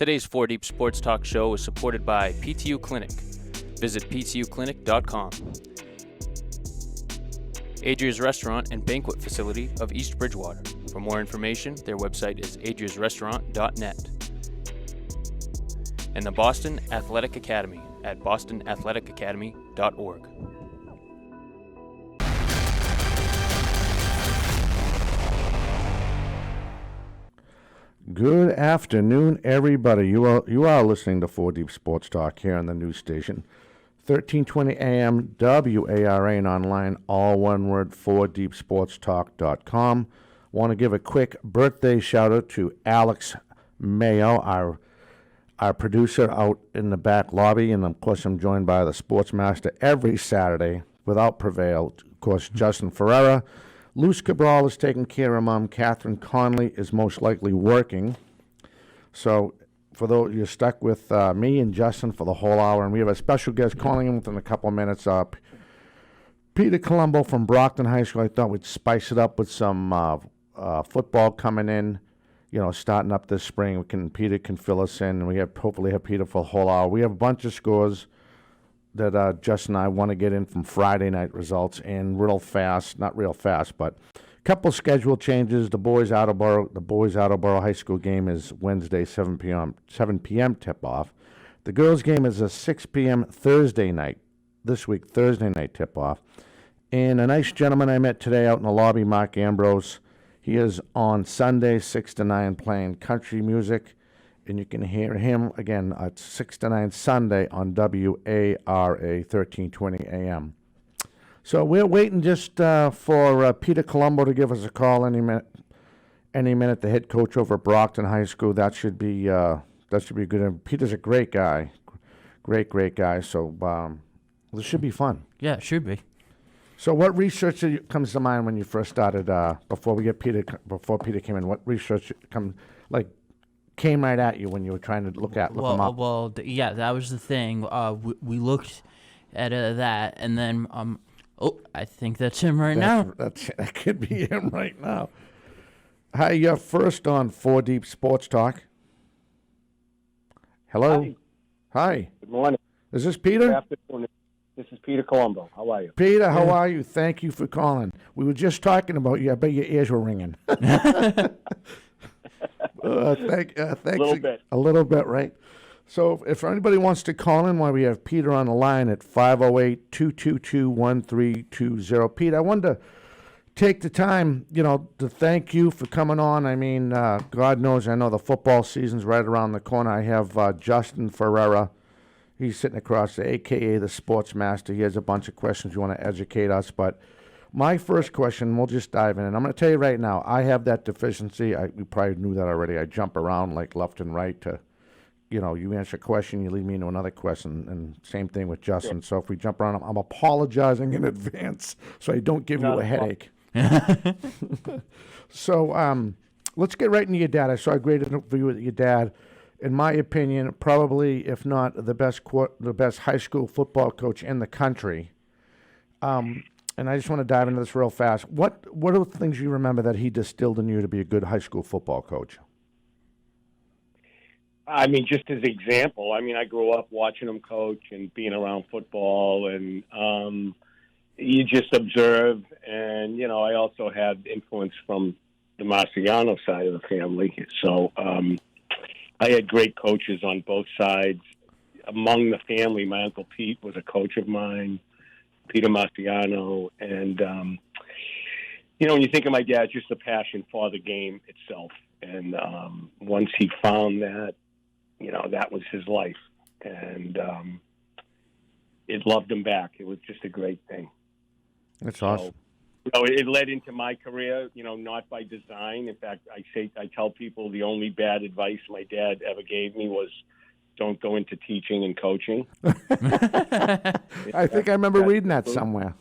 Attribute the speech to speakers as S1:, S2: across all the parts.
S1: Today's 4 Deep Sports Talk show is supported by PTU Clinic. Visit ptuclinic.com. Adria's Restaurant and Banquet Facility of East Bridgewater. For more information, their website is adriasrestaurant.net. And the Boston Athletic Academy at bostonathleticacademy.org.
S2: Good afternoon, everybody. You are listening to 4 Deep Sports Talk here on the news station. 1320 AM WARA and online, all one word, 4deepsportstalk.com. Want to give a quick birthday shout out to Alex Mayo, our producer out in the back lobby, and of course I'm joined by the Sportsmaster every Saturday without prevail. Of course, Justin Ferreira. Luce Cabral is taking care of Mom. Catherine Conley is most likely working. So for those, you're stuck with me and Justin for the whole hour, and we have a special guest calling in within a couple of minutes. Peter Colombo from Brockton High School. I thought we'd spice it up with some football coming in, starting up this spring. Peter can fill us in, and we hopefully have Peter for the whole hour. We have a bunch of scores that Justin and I want to get in from Friday night results, and not real fast, but a couple schedule changes. The boys Attleboro High School game is Wednesday, 7 p.m. tip-off. The girls game is a 6 p.m. Thursday night tip-off. And a nice gentleman I met today out in the lobby, Mark Ambrose, he is on Sunday, 6 to 9, playing country music. And you can hear him again at 6 to 9 Sunday on WARA 1320 AM. So we're waiting just for Peter Colombo to give us a call any minute. The head coach over at Brockton High School. That should be good. And Peter's a great guy, great guy. So this should be fun.
S3: Yeah, it should be.
S2: So what research comes to mind when you first started? Before Peter came in, what research came right at you when you were trying to look them up?
S3: Well, yeah, that was the thing. We looked at that, and then, I think that's him now.
S2: That could be him right now. Hi, you're first on 4 Deep Sports Talk. Hello. Hi.
S4: Good morning.
S2: Is this Peter?
S4: Good afternoon. This is Peter Colombo. How are you?
S2: Peter, how are you? Thank you for calling. We were just talking about you. I bet your ears were ringing. Thanks. A little bit, right? So if anybody wants to call in while we have Peter on the line at 508-222-1320. Pete, I wanted to take the time, to thank you for coming on. I mean, God knows, I know the football season's right around the corner. I have Justin Ferreira. He's sitting across the a.k.a. the Sportsmaster. He has a bunch of questions you want to educate us, but my first question, we'll just dive in, and I'm going to tell you right now, I have that deficiency. You probably knew that already. I jump around like left and right to, you answer a question, you lead me into another question, and same thing with Justin. Sure. So if we jump around, I'm apologizing in advance so I don't give you a headache. So let's get right into your dad. I saw a great interview with your dad. In my opinion, probably, if not the best high school football coach in the country. And I just want to dive into this real fast. What are the things you remember that he distilled in you to be a good high school football coach?
S4: I mean, just as an example, I grew up watching him coach and being around football, and you just observe. And, I also had influence from the Marciano side of the family. So I had great coaches on both sides. Among the family, my Uncle Pete was a coach of mine. Peter Marciano, and when you think of my dad, just a passion for the game itself. And once he found that, that was his life, and it loved him back. It was just a great thing.
S2: That's awesome.
S4: It led into my career, not by design. In fact, I tell people the only bad advice my dad ever gave me was, don't go into teaching and coaching.
S2: I think I remember reading that somewhere.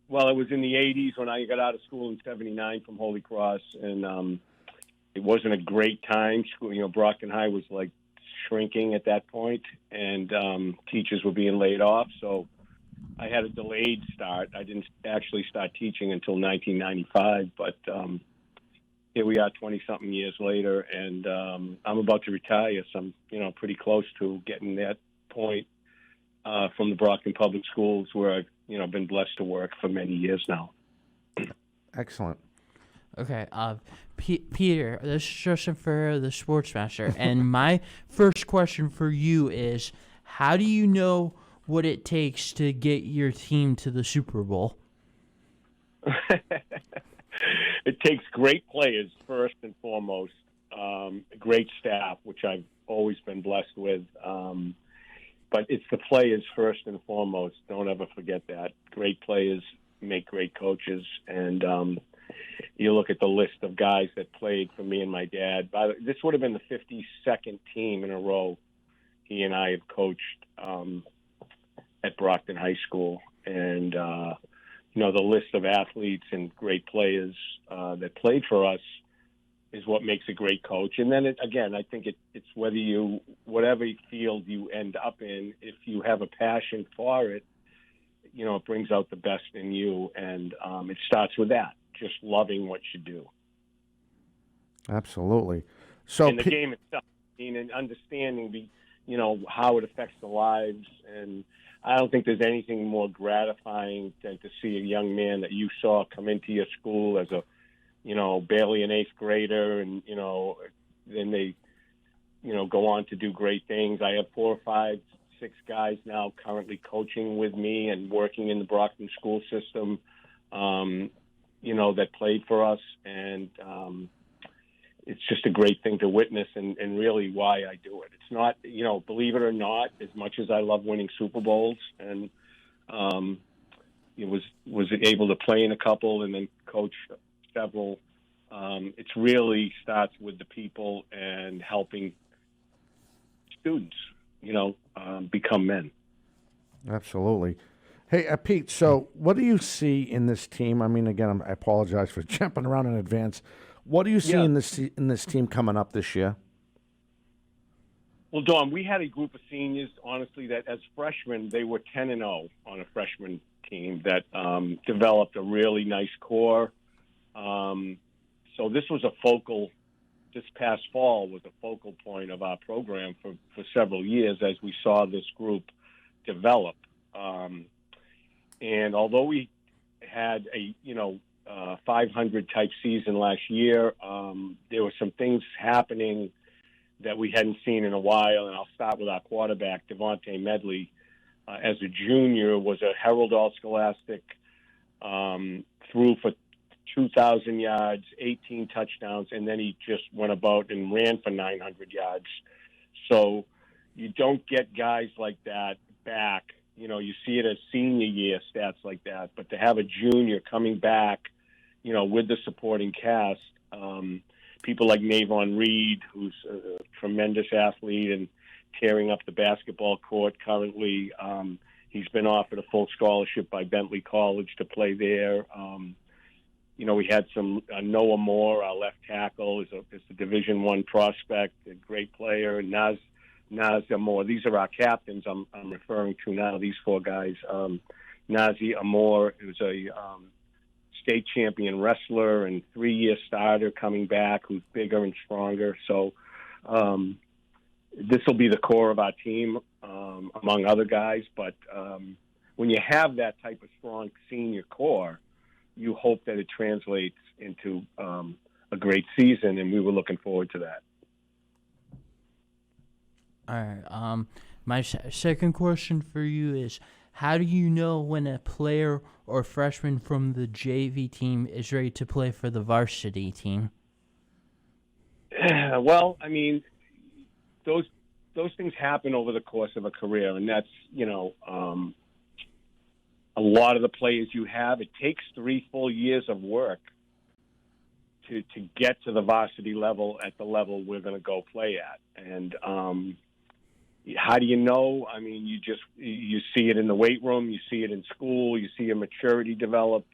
S4: Well, it was in the 80s when I got out of school in 79 from Holy Cross, and it wasn't a great time. School, Brockton High was like shrinking at that point, and teachers were being laid off. So I had a delayed start. I didn't actually start teaching until 1995, but here we are 20-something years later, and I'm about to retire, so I'm, pretty close to getting that point from the Brockton Public Schools where I've, been blessed to work for many years now.
S2: Excellent.
S3: Okay, Peter, this is just for the Sportsmaster, and my first question for you is, how do you know what it takes to get your team to the Super Bowl?
S4: It takes great players first and foremost, great staff, which I've always been blessed with. But it's the players first and foremost. Don't ever forget that. Great players make great coaches. And you look at the list of guys that played for me and my dad. This would have been the 52nd team in a row he and I have coached at Brockton High School. And, the list of athletes and great players that played for us is what makes a great coach. And then, I think it's whatever field you end up in, if you have a passion for it, it brings out the best in you. And it starts with that, just loving what you do.
S2: Absolutely. So
S4: in the game itself, and understanding how it affects the lives. And I don't think there's anything more gratifying than to see a young man that you saw come into your school as a, barely an 8th grader, and, then they, go on to do great things. I have 4 or 5, 6 guys now currently coaching with me and working in the Brockton school system, that played for us. And it's just a great thing to witness, and really why I do it. It's not, believe it or not, as much as I love winning Super Bowls, and was able to play in a couple and then coach several. It really starts with the people and helping students, become men.
S2: Absolutely. Hey, Pete, so what do you see in this team? I mean, again, I apologize for jumping around in advance. What do you see in this team coming up this year?
S4: Well, Dawn, we had a group of seniors, honestly, that as freshmen, they were 10-0 on a freshman team that developed a really nice core. So this was this past fall was a focal point of our program for several years as we saw this group develop. And although we had a 500 type season last year, there were some things happening that we hadn't seen in a while. And I'll start with our quarterback, Devontae Medley. As a junior, was a Herald All-Scholastic, threw for 2,000 yards, 18 touchdowns, and then he just went about and ran for 900 yards. So you don't get guys like that back. You see it as senior year stats like that, but to have a junior coming back, with the supporting cast, people like Navon Reed, who's a tremendous athlete and tearing up the basketball court currently. He's been offered a full scholarship by Bentley College to play there. We had some Noah Moore, our left tackle, is a Division I prospect, a great player, and Naz Amor. These are our captains I'm referring to now, these 4 guys. Nazi Amor, who's a state champion wrestler and 3-year starter coming back, who's bigger and stronger. So this will be the core of our team, among other guys. But when you have that type of strong senior core, you hope that it translates into a great season, and we were looking forward to that.
S3: All right. My second question for you is, how do you know when a player or freshman from the JV team is ready to play for the varsity team?
S4: Well, I mean, those things happen over the course of a career, and that's, a lot of the players you have. It takes 3 full years of work to get to the varsity level at the level we're going to go play at. And how do you know? I mean, you see it in the weight room, you see it in school, you see a maturity develop.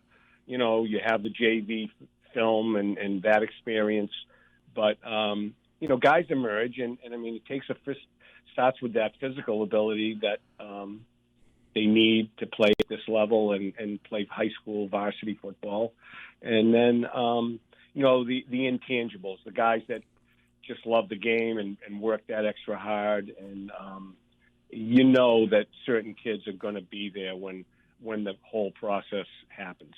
S4: You have the JV film and that experience. But, guys emerge, and I mean, starts with that physical ability that they need to play at this level and play high school varsity football. And then, the intangibles, the guys that just love the game and work that extra hard, and that certain kids are going to be there when the whole process happens.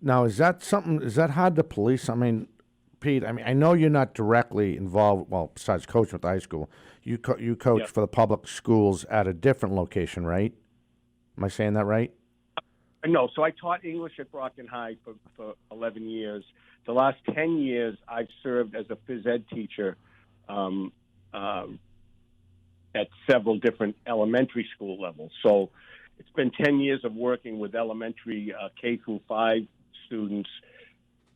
S2: Now, is that hard to police? I mean, Pete, I know you're not directly involved, well, besides coaching with the high school. You coach for the public schools at a different location, right? Am I saying that right?
S4: No, so I taught English at Brockton High for 11 years. The last 10 years, I've served as a phys ed teacher at several different elementary school levels. So it's been 10 years of working with elementary K through 5 students,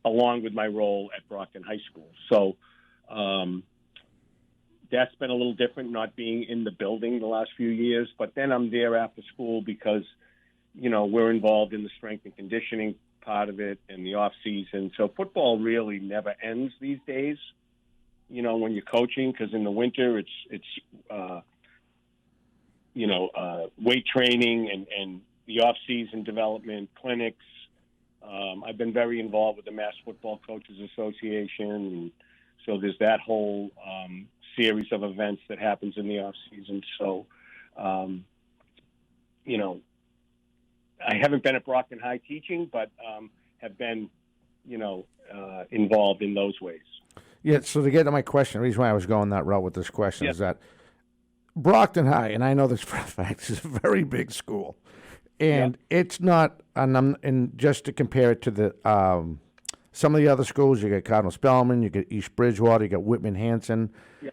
S4: along with my role at Brockton High School. So that's been a little different, not being in the building the last few years. But then I'm there after school because, we're involved in the strength and conditioning part of it and the off season. So football really never ends these days, when you're coaching, because in the winter it's weight training and the off season development clinics. I've been very involved with the Mass Football Coaches Association, and so there's that whole series of events that happens in the off season. So, I haven't been at Brockton High teaching, but have been, involved in those ways.
S2: Yeah, so to get to my question, the reason why I was going that route with this question is that Brockton High, and I know this for a fact, is a very big school. And it's not, and just to compare it to the some of the other schools, you got Cardinal Spellman, you got East Bridgewater, you got Whitman Hanson. Yeah.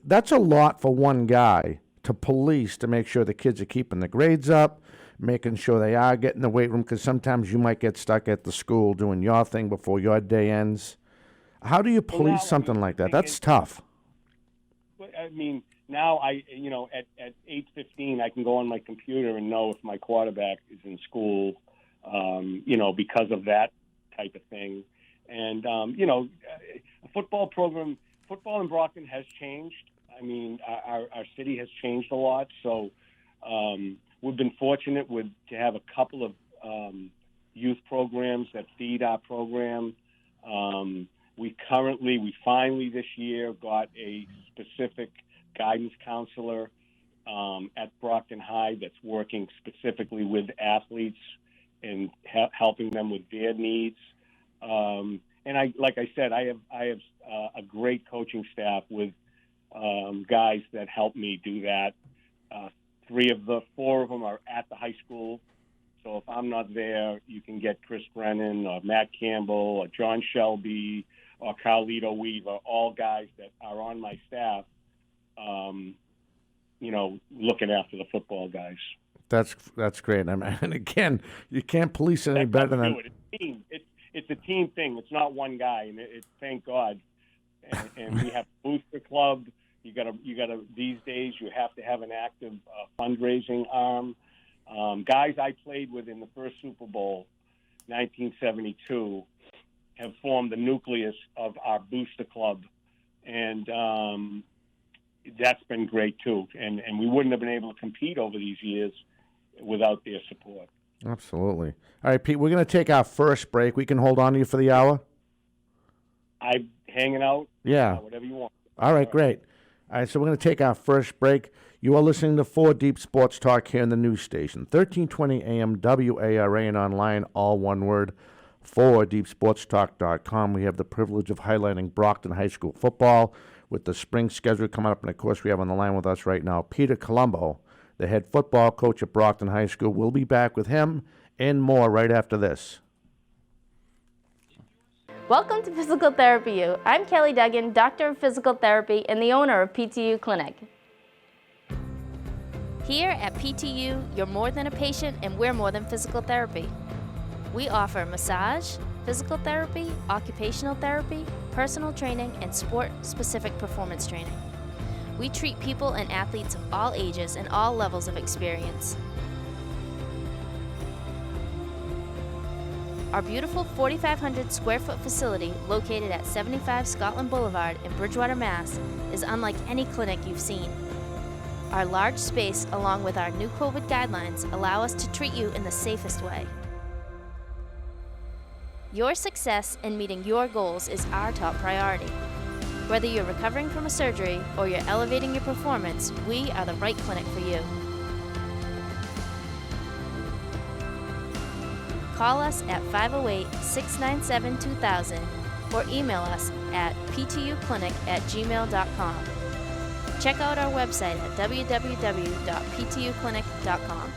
S2: That's a lot for one guy to police to make sure the kids are keeping the grades up, making sure they are getting the weight room, because sometimes you might get stuck at the school doing your thing before your day ends. How do you police something like that? That's tough.
S4: Now at 8:15, I can go on my computer and know if my quarterback is in school, because of that type of thing. And, a football in Brockton has changed. Our city has changed a lot. So we've been fortunate to have a couple of youth programs that feed our program. We finally this year got a specific guidance counselor at Brockton High that's working specifically with athletes and helping them with their needs. And like I said, I have a great coaching staff with guys that help me do that. 4 of them are at the high school. So if I'm not there, you can get Chris Brennan or Matt Campbell or John Shelby or Carlito Weaver, all guys that are on my staff, looking after the football guys.
S2: That's great. And again, you can't police it any better than
S4: it's a team. It's a team thing. It's not one guy, and thank God. And we have a booster club. You gotta. These days, you have to have an active fundraising arm. Guys I played with in the first Super Bowl, 1972, have formed the nucleus of our booster club, and that's been great too. And we wouldn't have been able to compete over these years without their support.
S2: Absolutely. All right, Pete, we're going to take our first break. We can hold on to you for the hour?
S4: I'm hanging out.
S2: Yeah.
S4: Whatever you want.
S2: All right, great. All right, so we're going to take our first break. You are listening to 4 Deep Sports Talk here in the news station, 1320 AM WARA, and online, all one word, 4deepsportstalk.com. We have the privilege of highlighting Brockton High School football with the spring schedule coming up. And, of course, we have on the line with us right now Peter Colombo, the head football coach at Brockton High School. We'll be back with him and more right after this.
S5: Welcome to Physical Therapy U. I'm Kelly Duggan, Doctor of Physical Therapy and the owner of PTU Clinic. Here at PTU, you're more than a patient and we're more than physical therapy. We offer massage, physical therapy, occupational therapy, personal training, and sport-specific performance training. We treat people and athletes of all ages and all levels of experience. Our beautiful 4,500 square foot facility located at 75 Scotland Boulevard in Bridgewater, Mass. is unlike any clinic you've seen. Our large space, along with our new COVID guidelines, allow us to treat you in the safest way. Your success in meeting your goals is our top priority. Whether you're recovering from a surgery or you're elevating your performance, we are the right clinic for you. Call us at 508-697-2000 or email us at ptuclinic@gmail.com. Check out our website at www.ptuclinic.com.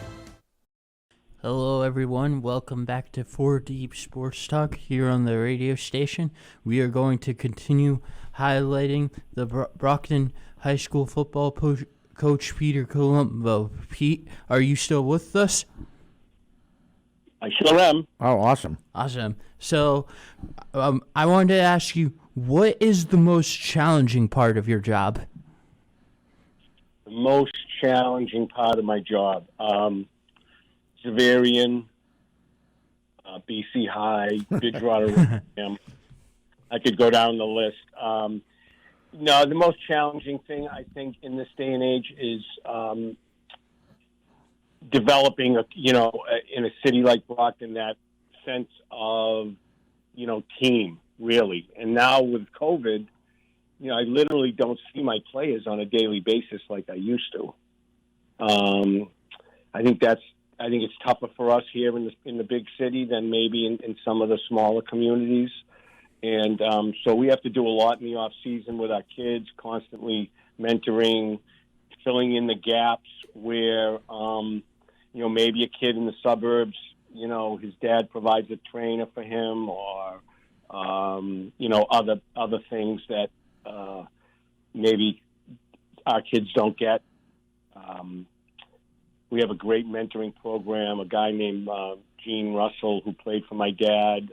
S3: Hello, everyone. Welcome back to 4 Deep Sports Talk here on the radio station. We are going to continue highlighting the Brockton High School football coach, Peter Colombo. Pete, are you still with us?
S4: I sure am.
S2: Oh, awesome.
S3: Awesome. So I wanted to ask you, what is the most challenging part of your job?
S4: The most challenging part of my job, Xaverian, BC High, Bridgewater. I could go down the list. No, the most challenging thing I think in this day and age is developing in a city like Brockton, that sense of, team, really. And now with COVID, I literally don't see my players on a daily basis like I used to. I think it's tougher for us here in the big city than maybe in some of the smaller communities. And so we have to do a lot in the off season with our kids, constantly mentoring, filling in the gaps where, maybe a kid in the suburbs, his dad provides a trainer for him, or, other things that maybe our kids don't get. We have a great mentoring program. A guy named Gene Russell, who played for my dad,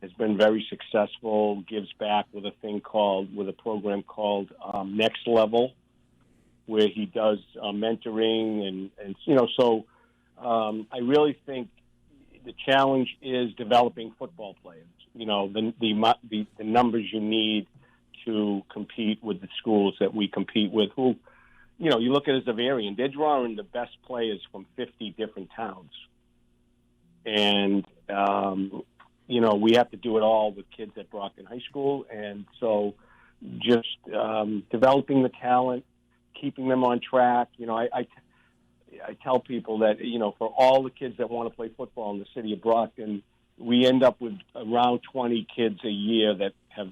S4: has been very successful, gives back with a program called Next Level, where he does mentoring. And so I really think the challenge is developing football players. The numbers you need to compete with the schools that we compete with, who, you look at as a variant, they're drawing the best players from 50 different towns. And, we have to do it all with kids at Brockton High School. And so just developing the talent, keeping them on track. I tell people that, for all the kids that want to play football in the city of Brockton, we end up with around 20 kids a year that have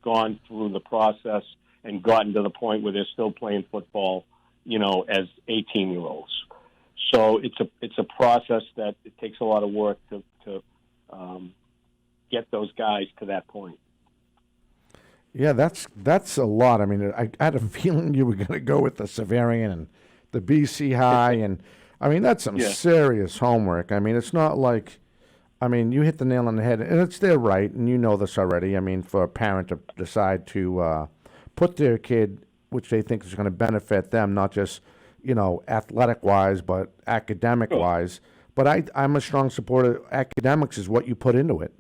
S4: gone through the process and gotten to the point where they're still playing football, as 18-year-olds. So it's a process that it takes a lot of work to get those guys to that point.
S2: Yeah, that's a lot. I mean, I had a feeling you were going to go with the Xaverian and the BC High, and I mean, that's some serious homework. I mean, it's not like, you hit the nail on the head, and it's their right, and you know this already. I mean, for a parent to decide to put their kid, which they think is going to benefit them, not just, athletic-wise, but academic-wise. But I'm a strong supporter. Academics is what you put into it,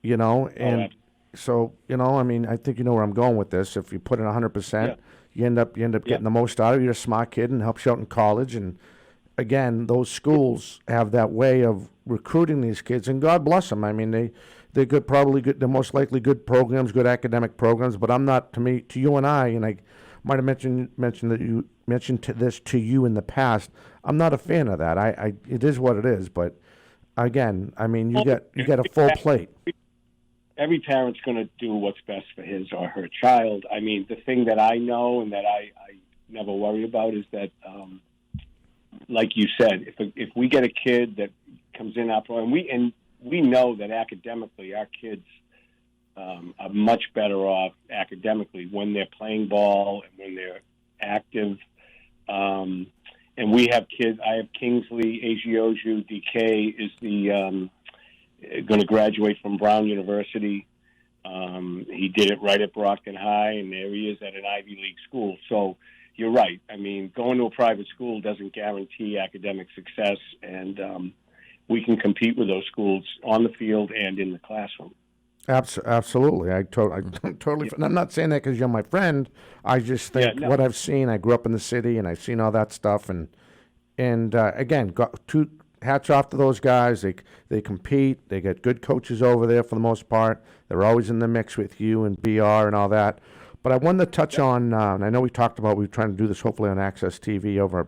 S2: and so, I think you know where I'm going with this. If you put in 100%, you end up getting the most out of it. You're a smart kid and helps you out in college. And again, those schools have that way of recruiting these kids, and God bless them. I mean, they're good, probably good. They're most likely good programs, good academic programs. But I'm not, to you and I might have mentioned that you mentioned this to you in the past. I'm not a fan of that. It is what it is. But again, you get a full plate.
S4: Every parent's going to do what's best for his or her child. I mean, the thing that I know and that I never worry about is that, like you said, if we get a kid that comes in our program, and we know that academically our kids are much better off academically when they're playing ball and when they're active. And we have kids. I have Kingsley Agioju DK is the going to graduate from Brown University. He did it right at Brockton High, and there he is at an Ivy League school. So you're right. I mean, going to a private school doesn't guarantee academic success, and we can compete with those schools on the field and in the classroom.
S2: Absolutely. I'm totally. And I'm not saying that because you're my friend. I just think what I've seen. I grew up in the city, and I've seen all that stuff. And again, hats off to those guys. They compete. They get good coaches over there for the most part. They're always in the mix with you and BR and all that. But I wanted to touch on, and I know we talked about, we were trying to do this hopefully on Access TV over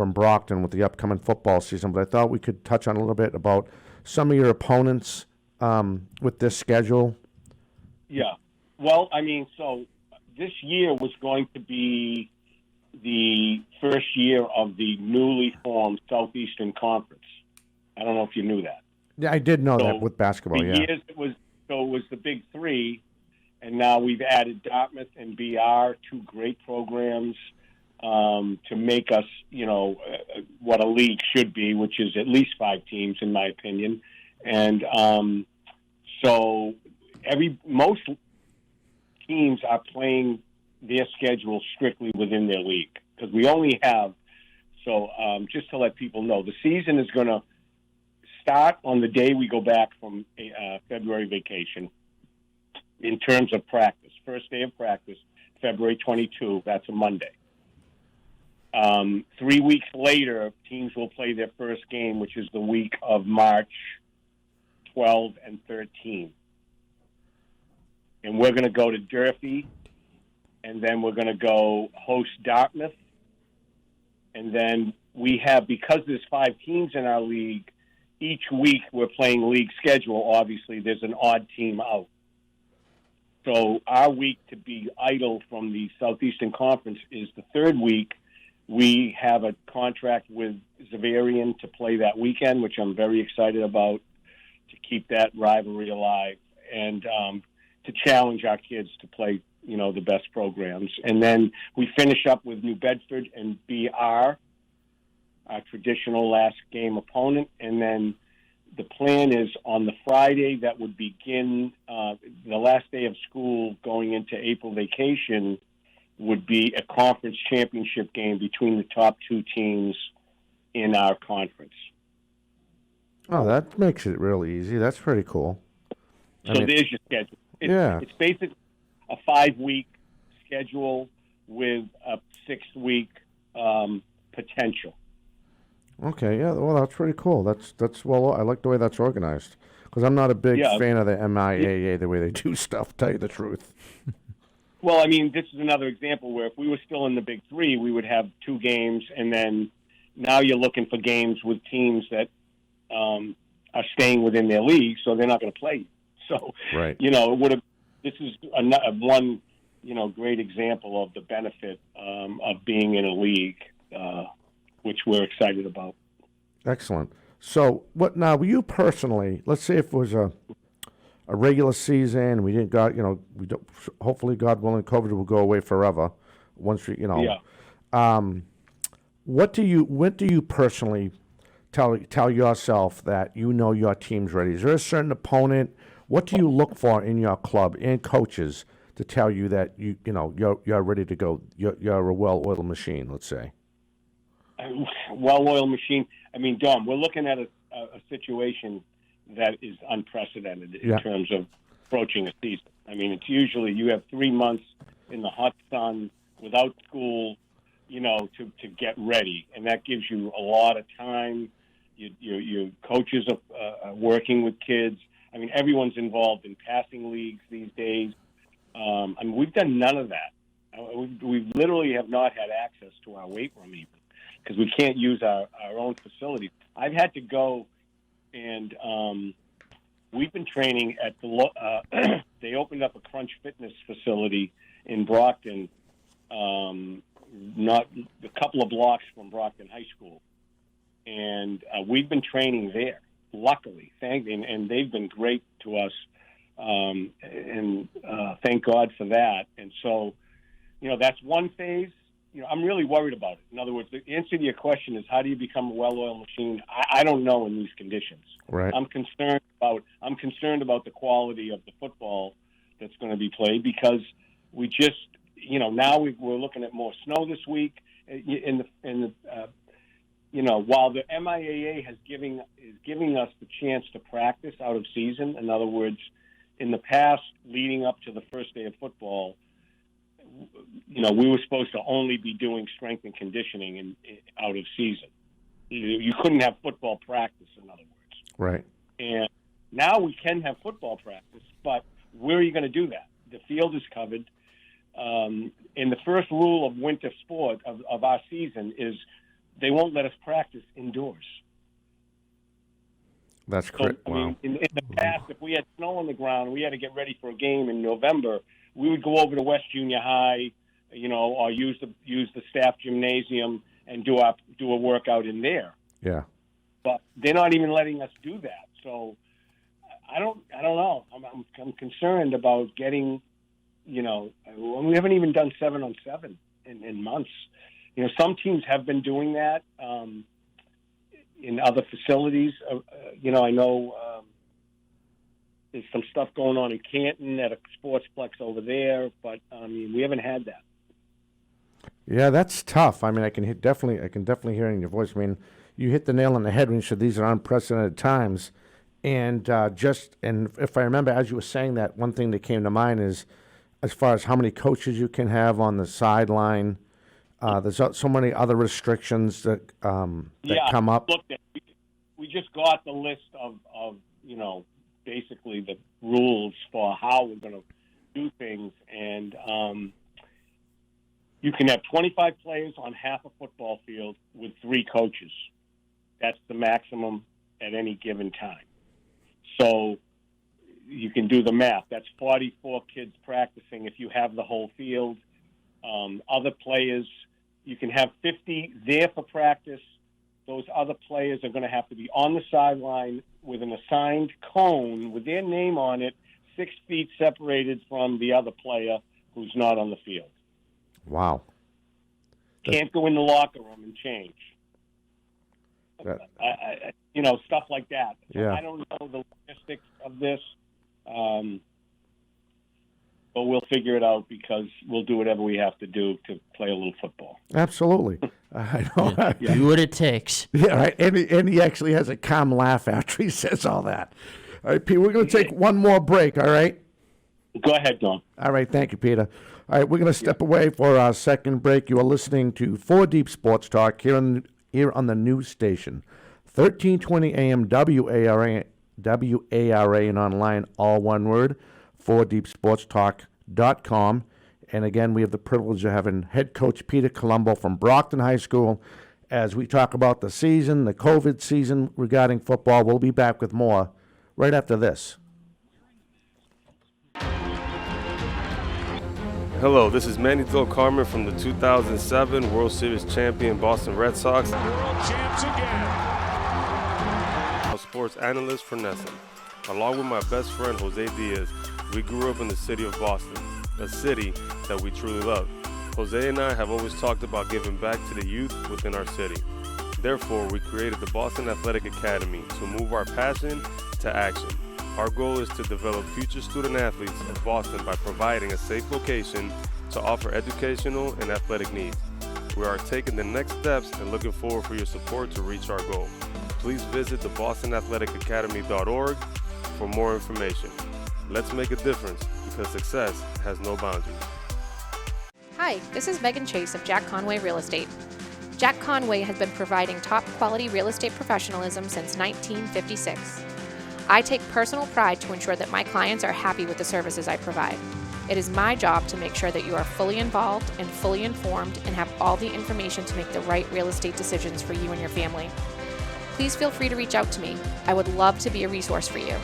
S2: in Brockton with the upcoming football season, but I thought we could touch on a little bit about some of your opponents with this schedule.
S4: Yeah. Well, I mean, so this year was going to be the first year of the newly formed Southeastern Conference. I don't know if you knew that.
S2: Yeah, I did know that with basketball,
S4: for
S2: yeah.
S4: years it was the Big Three, and now we've added Dartmouth and BR, two great programs, to make us, what a league should be, which is at least 5 teams, in my opinion. And so most teams are playing their schedule strictly within their league, because we only have, just to let people know, the season is going to start on the day we go back from February vacation in terms of practice. First day of practice, February 22, that's a Monday. 3 weeks later, teams will play their first game, which is the week of March 12 and 13. And we're going to go to Durfee, and then we're going to go host Dartmouth. And then we have, because there's 5 teams in our league, each week we're playing league schedule. Obviously, there's an odd team out. So our week to be idle from the Southeastern Conference is the 3rd week. We have a contract with Zavarian to play that weekend, which I'm very excited about, to keep that rivalry alive and to challenge our kids to play, the best programs. And then we finish up with New Bedford and BR, our traditional last game opponent. And then the plan is on the Friday that would begin the last day of school going into April vacation would be a conference championship game between the top 2 teams in our conference.
S2: Oh, that makes it really easy. That's pretty cool.
S4: There's your schedule. It's basically a 5-week schedule with a 6-week potential.
S2: Okay, yeah, well, that's pretty cool. That's well, I like the way that's organized, because I'm not a big fan of the MIAA, the way they do stuff, to tell you the truth.
S4: Well, I mean, this is another example where if we were still in the Big Three, we would have 2 games, and then now you're looking for games with teams that are staying within their league, so they're not going to play you. So,
S2: right.
S4: It would have. This is one, great example of the benefit of being in a league, which we're excited about.
S2: Excellent. So, what now? You personally, let's say if it was a regular season, we didn't got, we don't, hopefully, God willing, COVID will go away forever. Once we, what do you personally tell yourself that your team's ready? Is there a certain opponent? What do you look for in your club and coaches to tell you that you're ready to go? You're a well-oiled machine, let's say.
S4: Well-oiled machine. I mean, Dom, we're looking at a situation that is unprecedented in terms of approaching a season. I mean, it's usually you have 3 months in the hot sun without school, to get ready, and that gives you a lot of time. Your coaches are working with kids. I mean, everyone's involved in passing leagues these days. I mean, we've done none of that. We literally have not had access to our weight room even, because we can't use our own facilities. I've had to go, and we've been training at the they opened up a Crunch Fitness facility in Brockton, not a couple of blocks from Brockton High School, and we've been training there. Luckily, and they've been great to us, and thank God for that. And so, that's one phase. I'm really worried about it. In other words, the answer to your question is, how do you become a well-oiled machine? I don't know in these conditions.
S2: Right.
S4: I'm concerned about the quality of the football that's going to be played, because we just, now we're looking at more snow this week. While the MIAA is giving us the chance to practice out of season. In other words, in the past, leading up to the first day of football, we were supposed to only be doing strength and conditioning out of season. You couldn't have football practice, in other words.
S2: Right.
S4: And now we can have football practice, but where are you going to do that? The field is covered. And the first rule of winter sport of our season is they won't let us practice indoors.
S2: That's correct.
S4: So, I mean, in the past, if we had snow on the ground and we had to get ready for a game in November, we would go over to West Junior High, or use the staff gymnasium and do a workout in there.
S2: Yeah.
S4: But they're not even letting us do that. So I don't know. I'm concerned about getting. We haven't even done 7-on-7 in months. Some teams have been doing that in other facilities. I know there's some stuff going on in Canton at a sportsplex over there, but we haven't had that.
S2: Yeah, that's tough. I mean, I can definitely hear it in your voice. I mean, you hit the nail on the head when you said these are unprecedented times. And if I remember, as you were saying that, one thing that came to mind is, as far as how many coaches you can have on the sideline, there's so many other restrictions that come up.
S4: Look, we just got the list of basically the rules for how we're going to do things, and you can have 25 players on half a football field with 3 coaches. That's the maximum at any given time. So you can do the math. That's 44 kids practicing if you have the whole field. Other players, you can have 50 there for practice. Those other players are going to have to be on the sideline with an assigned cone with their name on it, 6 feet separated from the other player who's not on the field.
S2: Wow.
S4: Can't go in the locker room and change. Stuff like that. So
S2: Yeah.
S4: I don't know the logistics of this, but we'll figure it out because we'll do whatever we have to do to play a little football.
S2: Absolutely. I know.
S3: Yeah. Do what it takes.
S2: Yeah, right. And he actually has a calm laugh after he says all that. All right, Pete, we're going to take one more break, all right?
S4: Go ahead, Don.
S2: All right, thank you, Peter. All right, we're going to step away for our second break. You are listening to 4 Deep Sports Talk here on the news station, 1320 AM WARA, and online, all one word, 4deepsportstalk.com. And again, we have the privilege of having head coach Peter Colombo from Brockton High School as we talk about the season, the COVID season regarding football. We'll be back with more right after this.
S6: Hello, this is Manny Del Carmen from the 2007 World Series champion Boston Red Sox.
S7: World champs again.
S6: Sports analyst for Nesson. Along with my best friend Jose Diaz, we grew up in the city of Boston, a city that we truly love. Jose and I have always talked about giving back to the youth within our city. Therefore, we created the Boston Athletic Academy to move our passion to action. Our goal is to develop future student athletes of Boston by providing a safe location to offer educational and athletic needs. We are taking the next steps and looking forward for your support to reach our goal. Please visit the BostonAthleticAcademy.org for more information. Let's make a difference because success has no boundaries.
S8: Hi, this is Megan Chase of Jack Conway Real Estate. Jack Conway has been providing top quality real estate professionalism since 1956. I take personal pride to ensure that my clients are happy with the services I provide. It is my job to make sure that you are fully involved and fully informed and have all the information to make the right real estate decisions for you and your family. Please feel free to reach out to me. I would love to be a resource for you.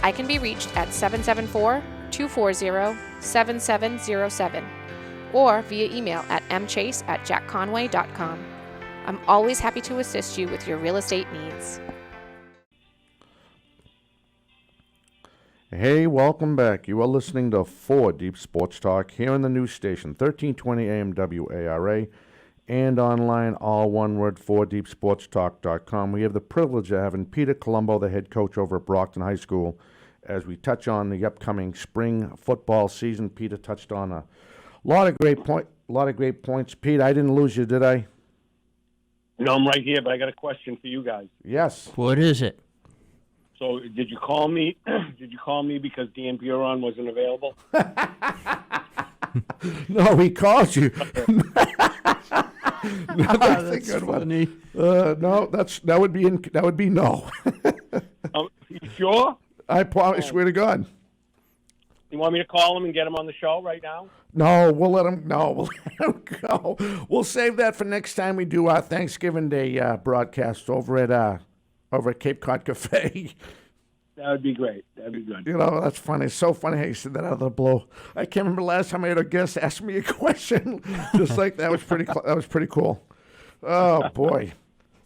S8: I can be reached at 774-240-7707 or via email at mchase@jackconway.com. I'm always happy to assist you with your real estate needs.
S2: Hey, welcome back. You are listening to 4 Deep Sports Talk here on the news station, 1320 AM WARA, and online, all one word, 4deepsportstalk.com. We have the privilege of having Peter Colombo, the head coach over at Brockton High School, as we touch on the upcoming spring football season. Peter touched on a lot of great points. Pete, I didn't lose you, did I?
S4: No, I'm right here, but I got a question for you guys.
S2: Yes.
S3: What is it?
S4: So, did you call me? Did you call me because Dan Buron wasn't available?
S2: No, he called you. That's a
S3: That's
S2: good one.
S3: funny.
S2: No, that would be no.
S4: You sure?
S2: I swear to God.
S4: You want me to call him and get him on the show right now?
S2: No, we'll let him. No, we'll let him go. We'll save that for next time we do our Thanksgiving Day broadcast over at Cape Cod Cafe.
S4: That would be great. That'd be good.
S2: You know, that's funny. It's so funny how you said that out of the blue. I can't remember the last time I had a guest ask me a question just like that. Was pretty. That was pretty cool. Oh boy.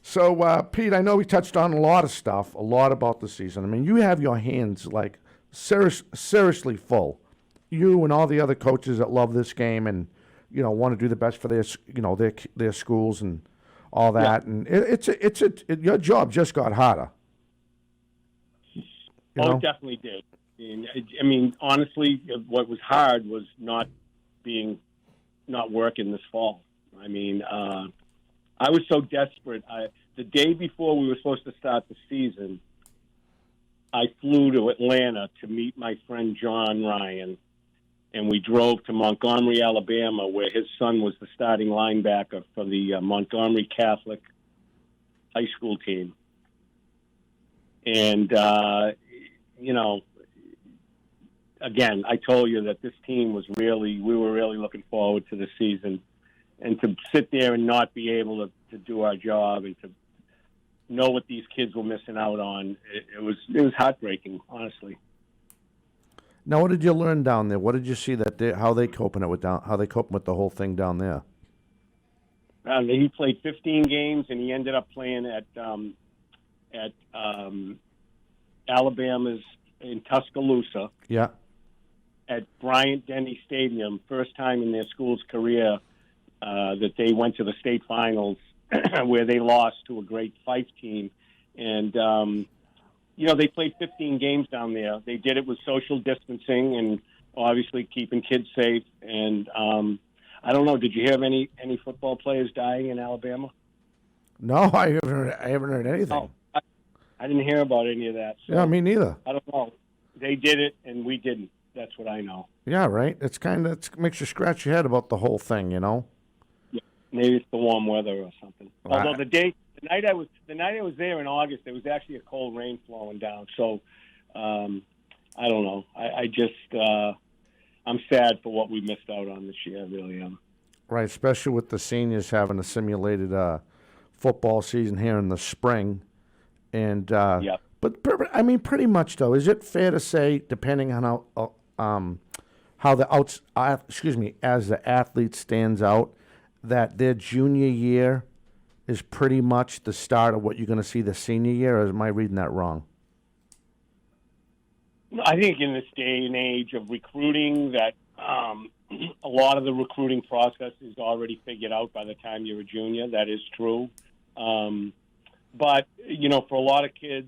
S2: So Pete, I know we touched on a lot of stuff, a lot about the season. I mean, you have your hands like seriously full. You and all the other coaches that love this game and want to do the best for their schools and all that. And your job just got harder.
S4: It definitely did. I mean, honestly, what was hard was not working this fall. I mean, I was so desperate. The day before we were supposed to start the season, I flew to Atlanta to meet my friend John Ryan, and we drove to Montgomery, Alabama, where his son was the starting linebacker for the Montgomery Catholic high school team. And, again, I told you that this team we were really looking forward to the season. And to sit there and not be able to do our job and to know what these kids were missing out on, it was heartbreaking, honestly.
S2: Now, what did you learn down there? What did you see how they coping with the whole thing down there?
S4: He played 15 games, and he ended up playing at Alabama's in Tuscaloosa.
S2: Yeah.
S4: At Bryant Denny Stadium, first time in their school's career that they went to the state finals, where they lost to a great Fife team. And, they played 15 games down there. They did it with social distancing and obviously keeping kids safe. And I don't know, did you hear of any football players dying in Alabama?
S2: No, I haven't heard anything.
S4: Oh, I didn't hear about any of that. So
S2: yeah, me neither.
S4: I don't know. They did it, and we didn't. That's what I know.
S2: Yeah, right. It makes you scratch your head about the whole thing, Yeah,
S4: maybe it's the warm weather or something. Although the night I was there in August, there was actually a cold rain flowing down. So I don't know. I just I'm sad for what we missed out on this year. I really am.
S2: Right, especially with the seniors having a simulated football season here in the spring. And
S4: yep.
S2: But I mean, pretty much though, is it fair to say, depending on how as the athlete stands out, that their junior year is pretty much the start of what you're going to see the senior year, or am I reading that wrong?
S4: I think in this day and age of recruiting that a lot of the recruiting process is already figured out by the time you're a junior. That is true. But, for a lot of kids,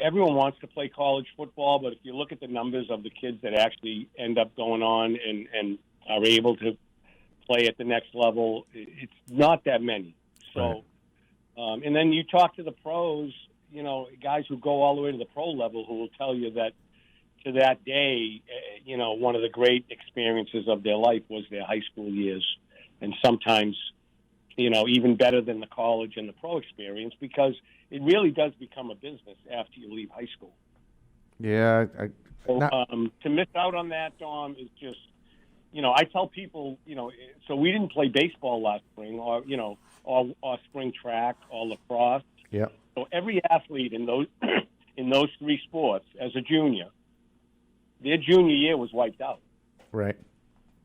S4: everyone wants to play college football, but if you look at the numbers of the kids that actually end up going on and are able to play at the next level, it's not that many. So, right. And then you talk to the pros, guys who go all the way to the pro level who will tell you that to that day, one of the great experiences of their life was their high school years. And sometimes, even better than the college and the pro experience, because it really does become a business after you leave high school.
S2: Yeah.
S4: To miss out on that, Dom, is just, I tell people, so we didn't play baseball last spring or spring track or lacrosse.
S2: Yeah.
S4: So every athlete in those three sports as a junior, their junior year was wiped out.
S2: Right.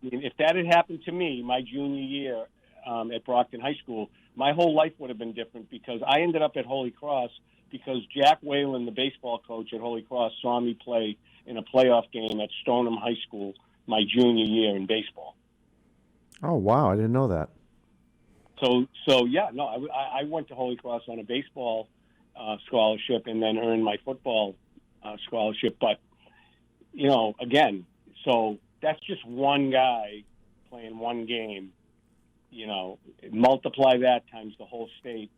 S4: I mean, if that had happened to me my junior year at Brockton High School, my whole life would have been different, because I ended up at Holy Cross because Jack Whalen, the baseball coach at Holy Cross, saw me play in a playoff game at Stoneham High School my junior year in baseball.
S2: Oh, wow. I didn't know that.
S4: So yeah, no, I went to Holy Cross on a baseball scholarship and then earned my football scholarship. But, again, so that's just one guy playing one game. Multiply that times the whole state,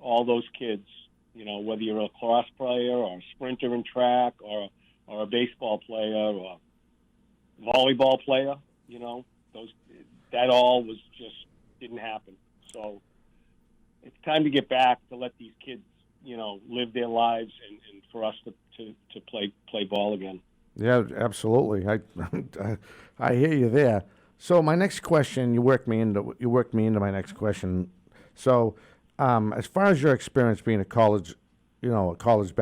S4: all those kids, whether you're a lacrosse player or a sprinter in track or a baseball player or a volleyball player, that all was just didn't happen. So it's time to get back to let these kids, live their lives and for us to play ball again.
S2: Yeah, absolutely. I hear you there. So my next question, you worked me into my next question. So, as far as your experience being a college, a college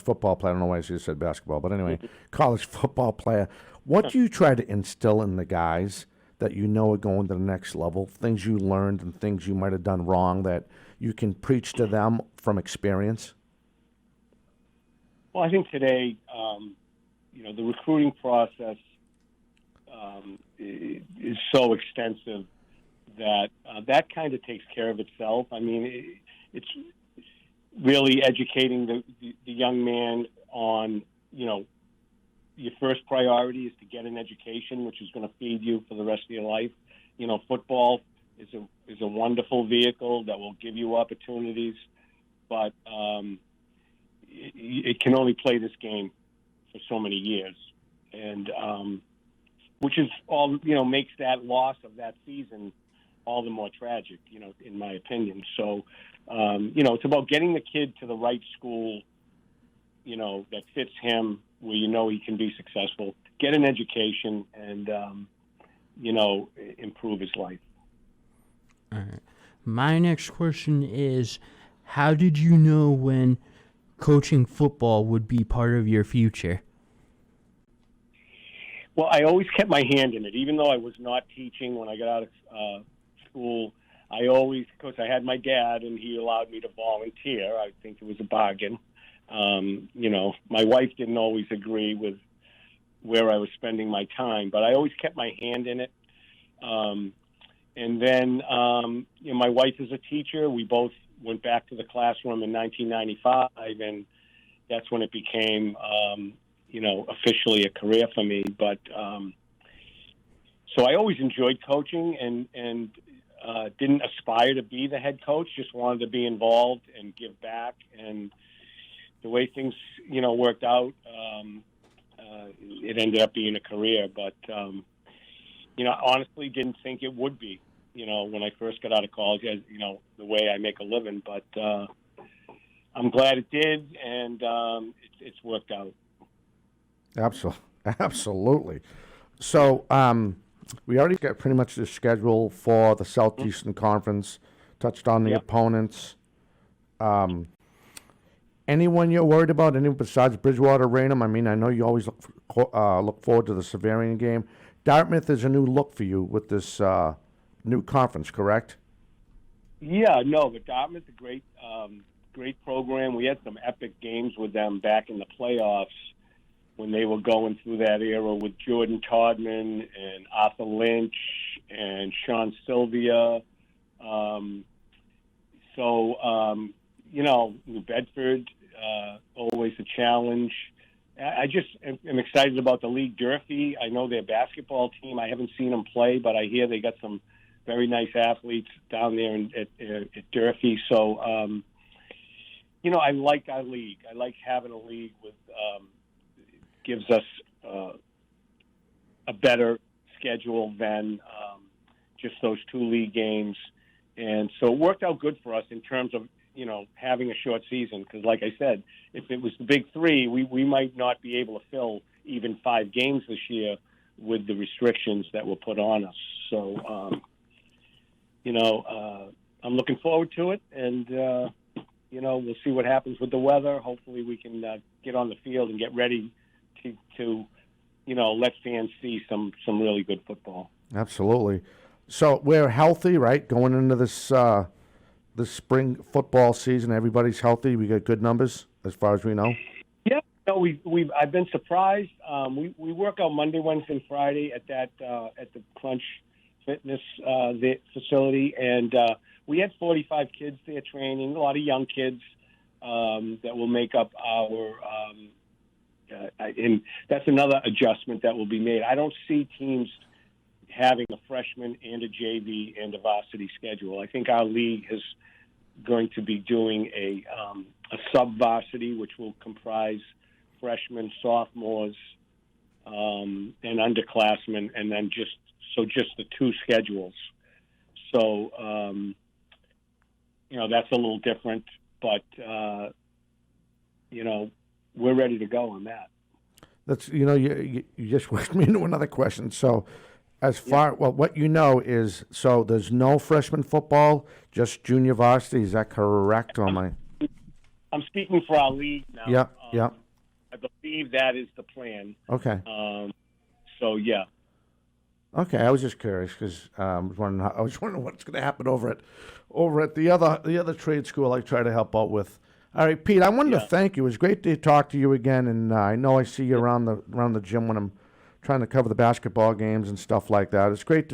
S2: football player. I don't know why I just said basketball, but anyway, college football player. What do you try to instill in the guys that are going to the next level? Things you learned and things you might have done wrong that you can preach to them from experience.
S4: Well, I think today, the recruiting process is so extensive that that kind of takes care of itself. I mean, it's really educating the young man on, your first priority is to get an education, which is going to feed you for the rest of your life. Football is a wonderful vehicle that will give you opportunities, but it can only play this game for so many years, and which is all makes that loss of that season all the more tragic, in my opinion. So, it's about getting the kid to the right school, that fits him, where he can be successful, get an education, and improve his life.
S3: All right. My next question is, how did you know when coaching football would be part of your future?
S4: Well, I always kept my hand in it, even though I was not teaching when I got out of school. I always, because I had my dad and he allowed me to volunteer. I think it was a bargain. My wife didn't always agree with where I was spending my time, but I always kept my hand in it. And then, my wife is a teacher. We both went back to the classroom in 1995, and that's when it became, officially a career for me. But so I always enjoyed coaching and didn't aspire to be the head coach, just wanted to be involved and give back. And the way things, worked out, it ended up being a career. But, honestly didn't think it would be, when I first got out of college, as, the way I make a living. But I'm glad it did, and it's worked out.
S2: Absolutely. So we already got pretty much the schedule for the Southeastern Conference, touched on the opponents. Anyone you're worried about, anyone besides Bridgewater, Raynham? I mean, I know you always look forward to the Severian game. Dartmouth is a new look for you with this new conference, correct?
S4: Yeah, no, but Dartmouth's a great program. We had some epic games with them back in the playoffs when they were going through that era with Jordan Todman and Arthur Lynch and Sean Sylvia. New Bedford, always a challenge. I just am excited about the league. Durfee, I know their basketball team. I haven't seen them play, but I hear they got some very nice athletes down there at Durfee. So, I like our league. I like having a league with gives us a better schedule than just those two league games. And so it worked out good for us in terms of, having a short season. Because like I said, if it was the big three, we might not be able to fill even 5 games this year with the restrictions that were put on us. So, I'm looking forward to it. And, we'll see what happens with the weather. Hopefully we can get on the field and get ready to let fans see some really good football.
S2: Absolutely. So we're healthy, right? Going into this spring football season, everybody's healthy. We got good numbers as far as we know.
S4: Yeah, I've been surprised. We work out Monday, Wednesday, and Friday at the Crunch Fitness the facility, and we had 45 kids there training. A lot of young kids that will make up our. And that's another adjustment that will be made. I don't see teams having a freshman and a JV and a varsity schedule. I think our league is going to be doing a sub-varsity, which will comprise freshmen, sophomores, and underclassmen, and then just so just the 2 schedules. So, that's a little different, but, we're ready to go on that.
S2: That's you just worked me into another question. So, as far what is so there's no freshman football, just junior varsity. Is that correct? Or am I?
S4: I'm speaking for our league now.
S2: Yeah.
S4: I believe that is the plan.
S2: Okay.
S4: So yeah.
S2: Okay, I was just curious because I was wondering what's going to happen over at the other trade school I try to help out with. All right, Pete, I wanted to thank you. It was great to talk to you again, and I know I see you around the gym when I'm trying to cover the basketball games and stuff like that. It's great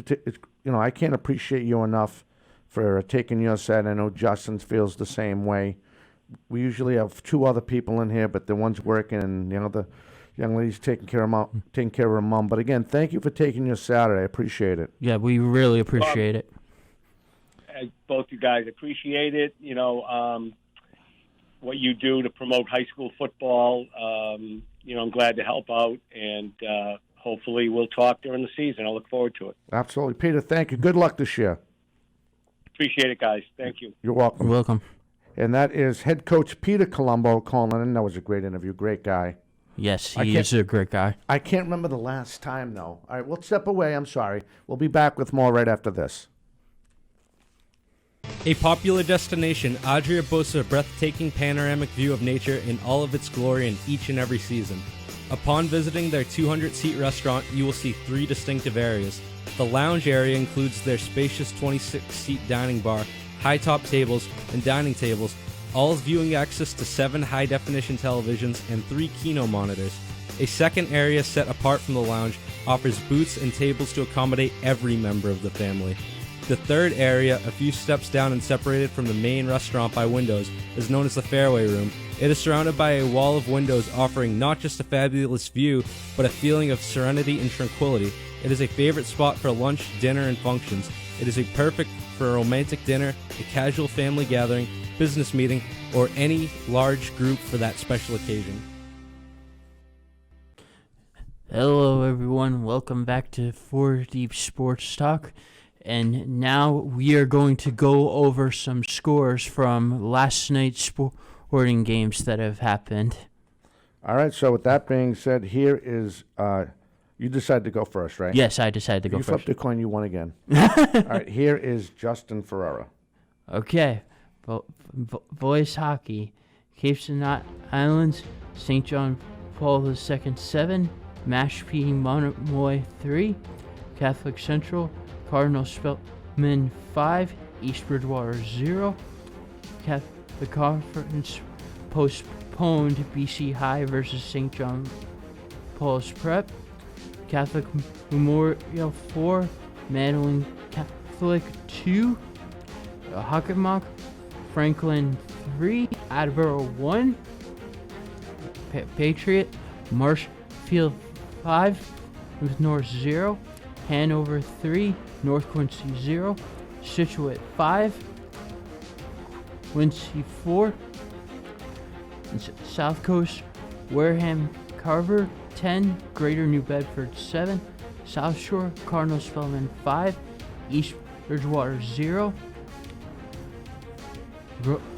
S2: I can't appreciate you enough for taking your side. I know Justin feels the same way. We usually have 2 other people in here, but the one's working, and the young lady's taking care of her mom. But again, thank you for taking your Saturday. I appreciate it.
S3: Yeah, we really appreciate it.
S4: Both you guys appreciate it. What you do to promote high school football. I'm glad to help out, and hopefully we'll talk during the season. I look forward to it.
S2: Absolutely. Peter, thank you. Good luck this year.
S4: Appreciate it, guys. Thank you.
S2: You're welcome.
S3: You're welcome.
S2: And that is head coach Peter Colombo calling in. That was a great interview. Great guy.
S3: Yes, he is a great guy.
S2: I can't remember the last time, though. All right, we'll step away. I'm sorry. We'll be back with more right after this.
S7: A popular destination, Adria boasts a breathtaking panoramic view of nature in all of its glory in each and every season. Upon visiting their 200-seat restaurant, you will see 3 distinctive areas. The lounge area includes their spacious 26-seat dining bar, high-top tables, and dining tables, all with viewing access to 7 high-definition televisions and 3 Kino monitors. A second area set apart from the lounge offers booths and tables to accommodate every member of the family. The third area, a few steps down and separated from the main restaurant by windows, is known as the Fairway Room. It is surrounded by a wall of windows offering not just a fabulous view, but a feeling of serenity and tranquility. It is a favorite spot for lunch, dinner, and functions. It is perfect for a romantic dinner, a casual family gathering, business meeting, or any large group for that special occasion.
S3: Hello, everyone. Welcome back to 4 Deep Sports Talk. And now we are going to go over some scores from last night's sporting games that have happened.
S2: All right, so with that being said, here is, you decided to go first, right?
S3: Yes, I decided to go first.
S2: You flipped a coin, you won again. All right, here is Justin Ferreira.
S3: Okay, boys hockey, Cape Saint Islands, St. John Paul II 7, Mashpee Monomoy 3, Catholic Central, Cardinal Spellman 5, East Bridgewater 0. The conference postponed BC High versus St. John Paul's Prep. Catholic Memorial 4, Madeline Catholic 2. Hockenmock Franklin 3, Attleboro 1. Patriot Marshfield 5, with North 0. Hanover 3, North Quincy 0, Scituate 5, Quincy 4, South Coast Wareham Carver 10, Greater New Bedford 7, South Shore Cardinal Spellman 5, East Bridgewater 0,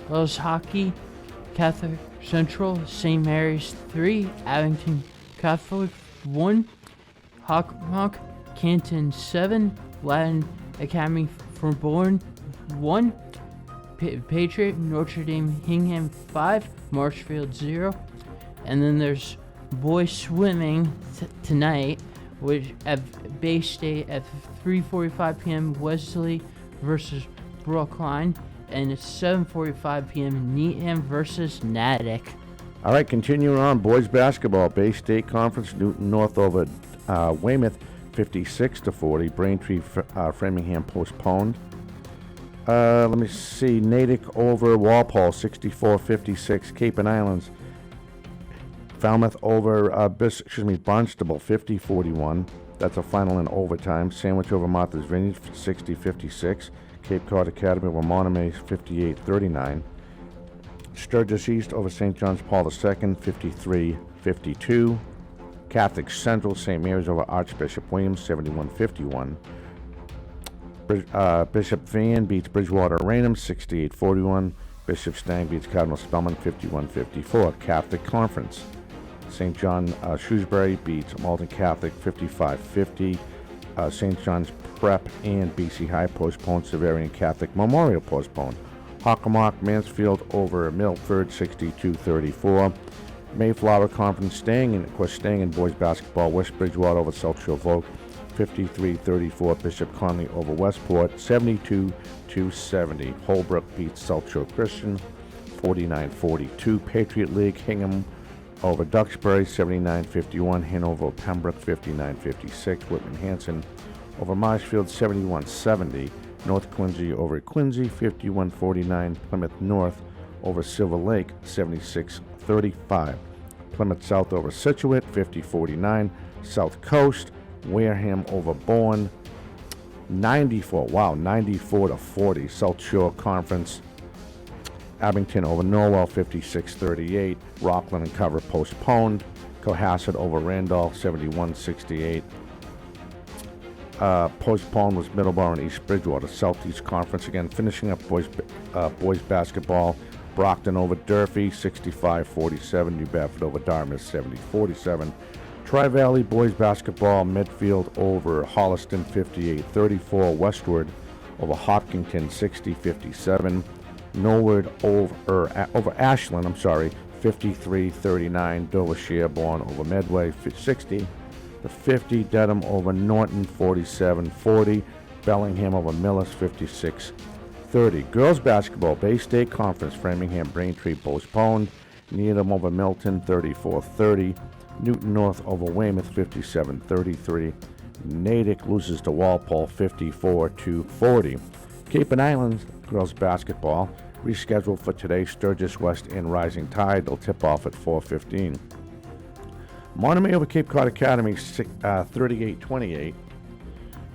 S3: Girls Hockey Catholic Central St. Mary's 3, Abington Catholic 1, Hockomock Canton 7, Latin Academy for Bourne 1, Patriot Notre Dame Hingham 5, Marshfield 0, and then there's boys swimming tonight, which at Bay State at 3:45 p.m. Wesley versus Brookline, and it's 7:45 p.m. Needham versus Natick.
S2: All right, continuing on, boys basketball, Bay State Conference, Newton North over Weymouth, 56-40. Braintree, Framingham postponed. Let me see. Natick over Walpole, 64-56. Cape and Islands. Falmouth over Barnstable, 50-41. That's a final in overtime. Sandwich over Martha's Vineyard, 60-56. Cape Cod Academy over Monomoy, 58-39. Sturgis East over St. John's Paul II, 53-52. Catholic Central, St. Mary's over Archbishop Williams, 71-51. Bishop Van beats Bridgewater Raynham, 68-41. Bishop Stang beats Cardinal Spellman, 51-54. Catholic Conference. St. John Shrewsbury beats Malton Catholic, 55-50. St. John's Prep and BC High postponed. Severian Catholic Memorial postponed. Hockomock Mansfield over Milford, 62-34. Mayflower Conference staying in boys basketball. West Bridgewater over South Shore Vogue, 53-34. Bishop Conley over Westport, 72-70. Holbrook beats South Shore Christian, 49-42. Patriot League Hingham over Duxbury, 79-51. Hanover Pembroke, 59-56. Whitman Hanson over Marshfield, 71-70. North Quincy over Quincy, 51-49. Plymouth North over Silver Lake, 76-35. Plymouth South over Situate, 50-49. South Coast, Wareham over Bourne, 94-40. South Shore Conference, Abington over Norwell, 56-38. Rockland and Cover postponed. Cohasset over Randolph, 71-68. Postponed was Middleborough and East Bridgewater. Southeast Conference again finishing up boys basketball. Brockton over Durfee, 65-47. New Bedford over Dartmouth, 70-47. Tri-Valley boys basketball. Medfield over Holliston, 58-34. Westward over Hopkinton, 60-57. Norwood over Ashland, 53-39. Dover Sherborne over Medway, 60-50. Dedham over Norton, 47-40. Bellingham over Millis, 56-30. Girls basketball, Bay State Conference, Framingham Braintree postponed. Needham over Milton, 34-30. Newton North over Weymouth, 57-33. Natick loses to Walpole, 54-40. Cape and Islands girls basketball rescheduled for today. Sturgis West and Rising Tide. They'll tip off at 4:15. Monomoy over Cape Cod Academy, 38-28.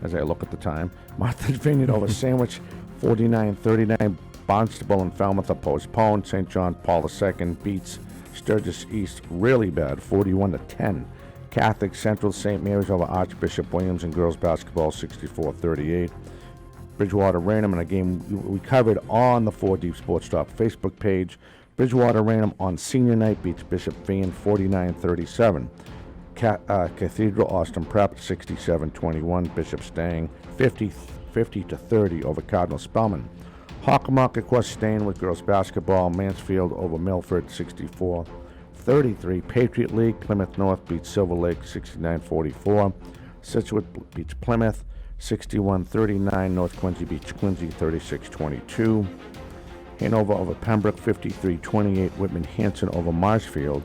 S2: As I look at the time, Martha's Vineyard over Sandwich, 49-39. Barnstable and Falmouth are postponed. St. John Paul II beats Sturgis East really bad, 41-10. Catholic Central, St. Mary's over Archbishop Williams in girls basketball, 64-38. Bridgewater Raynham in a game we covered on the 4 Deep Sports Talk Facebook page. Bridgewater Raynham on senior night beats Bishop Van, 49-37. Cathedral Austin Prep, 67-21. Bishop Stang, 50-30 over Cardinal Spellman. Hockomock Quest staying with girls basketball. Mansfield over Milford, 64-33. Patriot League, Plymouth North beats Silver Lake, 69-44. Situate beats Plymouth, 61-39. North Quincy beats Quincy, 36-22. Hanover over Pembroke, 53-28. Whitman Hanson over Marshfield,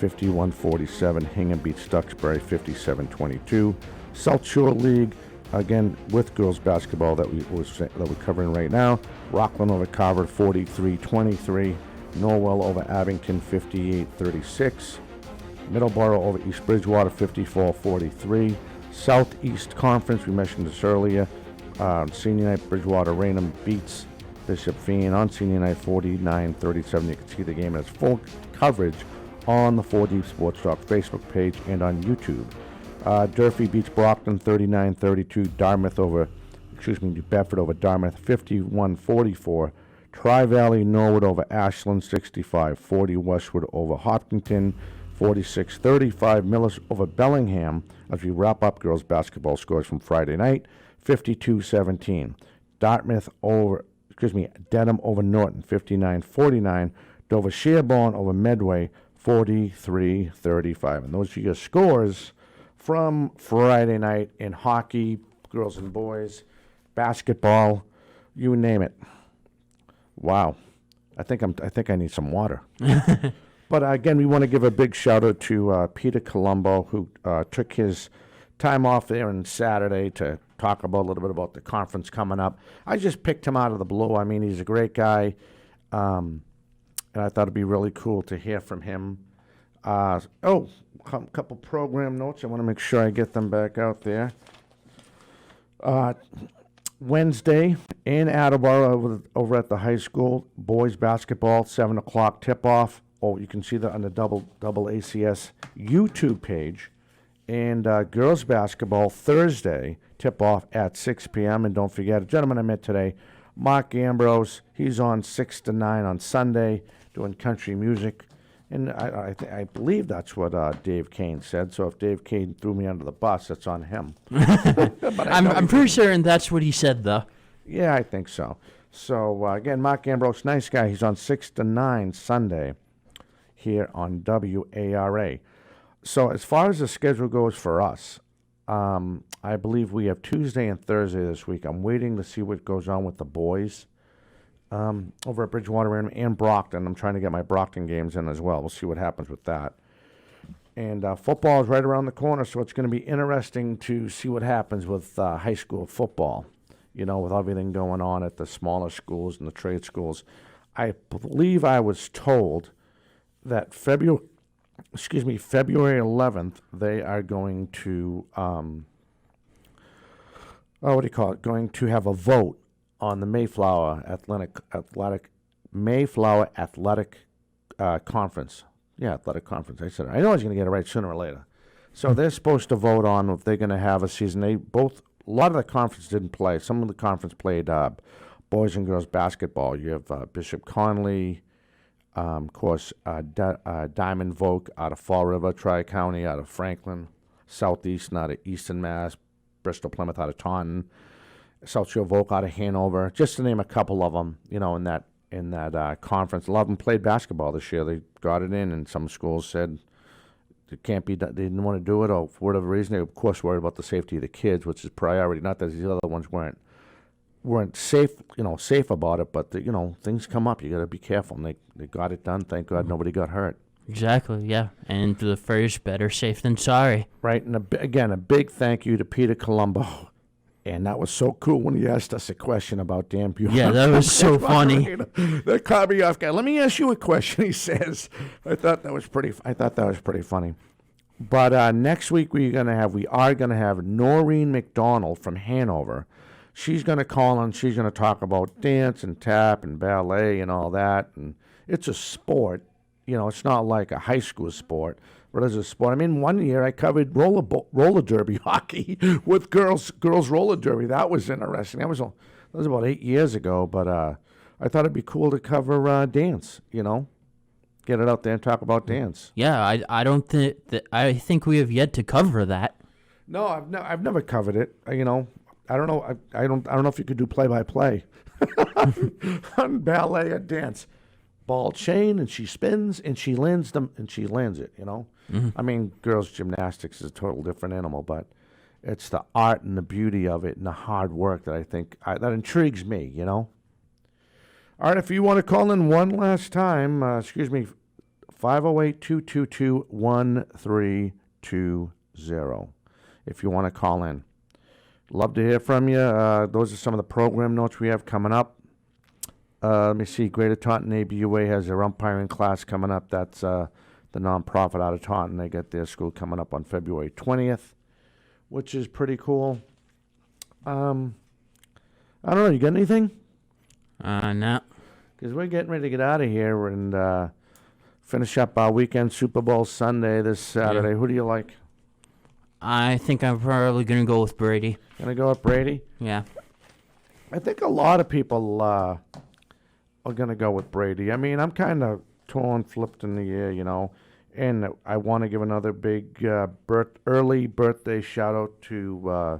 S2: 51-47. Hingham beats Duxbury, 57-22. South Shore League, again with girls basketball that we're covering right now. Rockland over Carver, 43-23. Norwell over Abington, 58-36. Middleborough over East Bridgewater, 54-43. Southeast Conference, we mentioned this earlier. Senior night, Bridgewater Raynham beats Bishop Van on senior night, 49-37. You can see the game in its full coverage on the 4 Deep Sports Talk Facebook page and on YouTube. Durfee beats Brockton, 39-32. New Bedford over Dartmouth, 51-44. Tri-Valley Norwood over Ashland, 65-40. Westwood over Hopkinton, 46-35. Millis over Bellingham as we wrap up girls basketball scores from Friday night, 52-17. Dedham over Norton, 59-49. Dover Sherborne over Medway, 43-35. And those are your scores from Friday night in hockey, girls and boys, basketball, you name it. Wow. I think I need some water. But again, we want to give a big shout out to Peter Colombo, who took his time off there on Saturday to talk about a little bit about the conference coming up. I just picked him out of the blue. I mean, he's a great guy, and I thought it'd be really cool to hear from him. A couple program notes. I want to make sure I get them back out there. Wednesday in Attleboro over at the high school, boys basketball, 7 o'clock tip-off. Oh, you can see that on the double ACS YouTube page. And girls basketball Thursday, tip-off at 6 p.m. And don't forget, a gentleman I met today, Mark Ambrose, he's on 6 to 9 on Sunday doing country music. And I believe that's what Dave Kane said. So if Dave Kane threw me under the bus, that's on him.
S3: I'm pretty certain that's what he said, though.
S2: Yeah, I think so. So, again, Mark Ambrose, nice guy. He's on 6 to 9 Sunday here on WARA. So as far as the schedule goes for us, I believe we have Tuesday and Thursday this week. I'm waiting to see what goes on with the boys over at Bridgewater and Brockton. I'm trying to get my Brockton games in as well. We'll see what happens with that. And football is right around the corner, so it's going to be interesting to see what happens with high school football, you know, with everything going on at the smaller schools and the trade schools. I believe I was told that February 11th, they are going to, going to have a vote on the Mayflower Athletic Conference. Yeah, athletic conference. I said it. I know I was going to get it right sooner or later. So they're supposed to vote on if they're going to have a season. A lot of the conference didn't play. Some of the conference played boys and girls basketball. You have Bishop Conley, of course, Diamond Vogue out of Fall River, Tri-County out of Franklin, Southeastern out of Eastern Mass, Bristol Plymouth out of Taunton, South Shore Vogue out of Hanover, just to name a couple of them, you know, in that conference. A lot of them played basketball this year. They got it in, and some schools said it can't be done. They didn't want to do it, or for whatever reason, they were, of course, worried about the safety of the kids, which is priority. Not that the other ones weren't safe about it, but things come up. You got to be careful. And they got it done. Thank God nobody got hurt.
S3: Exactly, yeah. And the phrase, better safe than sorry.
S2: Right, and again, a big thank you to Peter Colombo. And that was so cool when he asked us a question about Dan Buell.
S3: Yeah, that was so funny.
S2: That caught me off guard. Let me ask you a question, he says. I thought that was pretty funny. But next week we are going to have Noreen McDonald from Hanover. She's going to call and she's going to talk about dance and tap and ballet and all that. And it's a sport. You know, it's not like a high school sport, but it's a sport. I mean, one year I covered roller derby hockey with girls roller derby. That was interesting. That was about 8 years ago, but I thought it'd be cool to cover dance, you know, get it out there and talk about dance.
S3: Yeah, I think we have yet to cover that.
S2: No, I've never covered it. You know, I don't know. I don't know if you could do play-by-play on ballet or dance. Ball chain, and she spins, and she lands it, you know? Mm-hmm. I mean, girls' gymnastics is a total different animal, but it's the art and the beauty of it and the hard work that I think, that intrigues me, you know? All right, if you want to call in one last time, 508-222-1320, if you want to call in. Love to hear from you. Those are some of the program notes we have coming up. Let me see. Greater Taunton ABUA has their umpiring class coming up. That's the nonprofit out of Taunton. They get their school coming up on February 20th, which is pretty cool. I don't know. You got anything?
S3: No.
S2: Because we're getting ready to get out of here and finish up our weekend Super Bowl Sunday this Saturday. Yeah. Who do you like?
S3: I think I'm probably going to go with Brady.
S2: Going to go with Brady?
S3: Yeah.
S2: I think a lot of people are going to go with Brady. I mean, I'm kind of torn, flipped in the air, you know. And I want to give another big early birthday shout-out to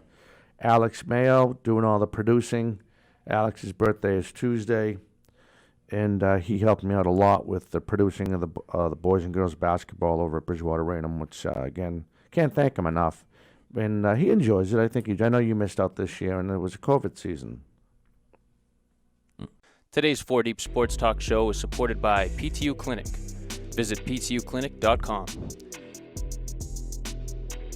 S2: Alex Mayo, doing all the producing. Alex's birthday is Tuesday, and he helped me out a lot with the producing of the boys and girls basketball over at Bridgewater Raynham, which, again, can't thank him enough. And he enjoys it. I know you missed out this year, and it was a COVID season.
S1: Today's 4 Deep Sports Talk show is supported by PTU Clinic. Visit ptuclinic.com.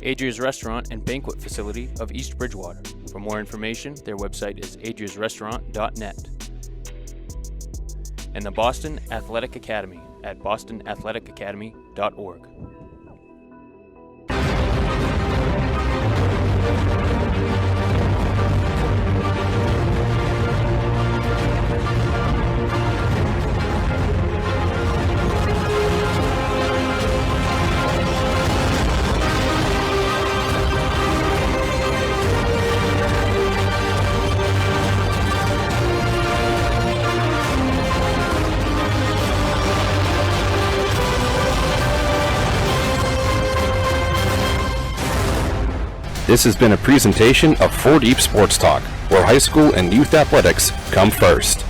S1: Adria's Restaurant and Banquet Facility of East Bridgewater. For more information, their website is adriasrestaurant.net. And the Boston Athletic Academy at bostonathleticacademy.org.
S9: This has been a presentation of 4 Deep Sports Talk, where high school and youth athletics come first.